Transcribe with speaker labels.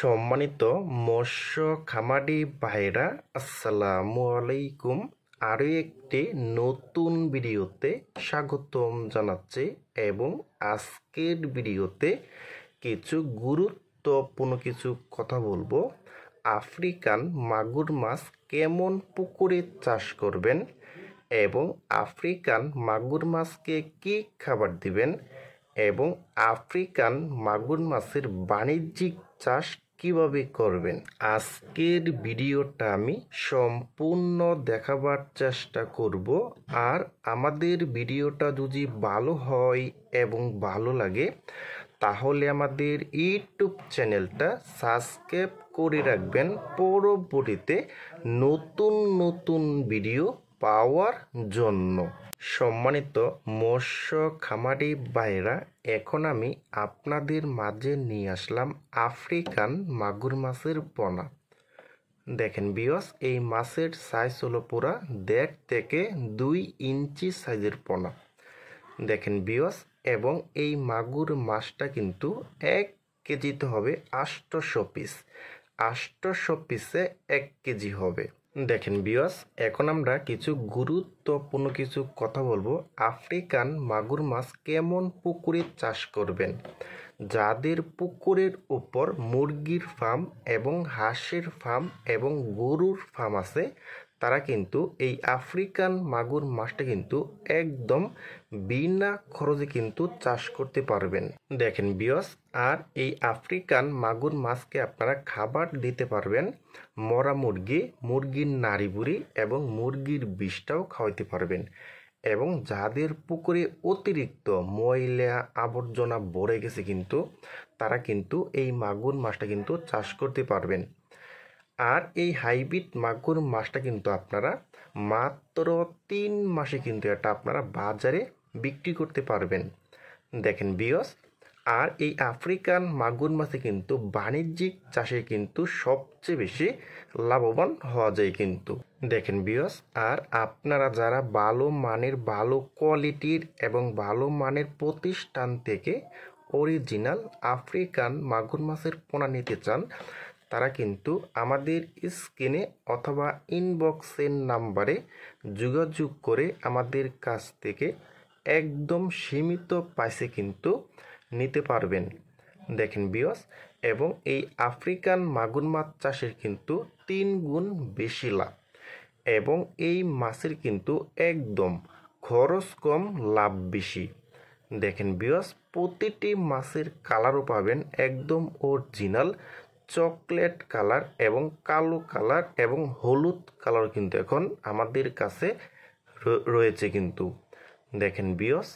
Speaker 1: সম্মানিত মৎস্য খামারি ভাইরা, আসসালামু আলাইকুম। আরও একটি নতুন ভিডিওতে স্বাগতম জানাচ্ছি এবং আজকের ভিডিওতে কিছু গুরুত্বপূর্ণ কিছু কথা বলবো। আফ্রিকান মাগুর মাছ কেমন পুকুরে চাষ করবেন এবং আফ্রিকান মাগুর মাছকে কী খাবার দিবেন এবং আফ্রিকান মাগুর মাছের বাণিজ্যিক চাষ কিভাবে করবেন, আজকের ভিডিওটা আমি সম্পূর্ণ দেখাবার চেষ্টা করব। আর আমাদের ভিডিওটা যদি ভালো হয় এবং ভালো লাগে তাহলে আমাদের ইউটিউব চ্যানেলটা সাবস্ক্রাইব করে রাখবেন পরবর্তীতে নতুন নতুন ভিডিও পাওয়ার জন্য। সম্মানিত মৎস্য খামারি ভাইরা, এখন আমি আপনাদের মাঝে নিয়ে আসলাম আফ্রিকান মাগুর মাছের পোনা। দেখেন ভিউয়ার্স, এই মাছের সাইজ হলো পুরা 1.5 থেকে 2 ইঞ্চি সাইজের পোনা। দেখেন ভিউয়ার্স, এবং এই মাগুর মাছটা কিন্তু 1 কেজিতে হবে 800 পিস। 800 পিসে 1 কেজি হবে। দেখেন ভিউয়ার্স, এখন আমরা কিছু গুরুত্বপূর্ণ কিছু কথা বলবো। আফ্রিকান মাগুর মাছ কেমন পুকুরে চাষ করবেন। যাদের পুকুরের উপর মুরগির ফার্ম এবং হাঁসের ফার্ম এবং গরুর ফার্ম আছে, তারা কিন্তু এই আফ্রিকান মাগুর মাছটা কিন্তু একদম বিনা খরচে কিন্তু চাষ করতে পারবেন। দেখেন ভিউয়ার্স, আর এই আফ্রিকান মাগুর মাছকে আপনারা খাবার দিতে পারবেন মরা মুরগি, মুরগির নাড়িভুড়ি এবং মুরগির বিষটাও খাওয়াইতে পারবেন। এবং যাদের পুকুরে অতিরিক্ত ময়লা আবর্জনা ভরে গেছে কিন্তু তারা কিন্তু এই মাগুর মাছটা কিন্তু চাষ করতে পারবেন। আর এই হাইব্রিড মাগুর মাছটা কিন্তু আপনারা মাত্র 3 মাসে কিন্তু এটা আপনারা বাজারে বিক্রি করতে পারবেন। দেখেন ভিউয়ার্স, আর এই আফ্রিকান মাগুর মাছে কিন্তু বাণিজ্যিক চাষে কিন্তু সবচেয়ে বেশি লাভবান হওয়া যায় কিন্তু। দেখেন ভিউয়ার্স, আর আপনারা যারা ভালো মানের, ভালো কোয়ালিটির এবং ভালো মানের প্রতিষ্ঠান থেকে অরিজিনাল আফ্রিকান মাগুর মাছের পোনা নিতে চান, তারা কিন্তু আমাদের স্ক্রিনে অথবা ইনবক্সের নাম্বারে যোগাযোগ করে আমাদের কাছ থেকে একদম সীমিত প্রাইসে কিন্তু নিতে পারবেন। দেখেন ভিউয়ার্স, এবং এই আফ্রিকান মাগুর মাছ চাষের কিন্তু 3 গুণ বেশি লাভ এবং এই মাছের কিন্তু একদম খরচ কম, লাভ বেশি। দেখেন ভিউয়ার্স, প্রতিটি মাছের কালারও পাবেন একদম অরিজিনাল চকলেট কালার এবং কালো কালার এবং হলুদ কালার কিন্তু এখন আমাদের কাছে রয়েছে কিন্তু। দেখেন ভিউয়ার্স,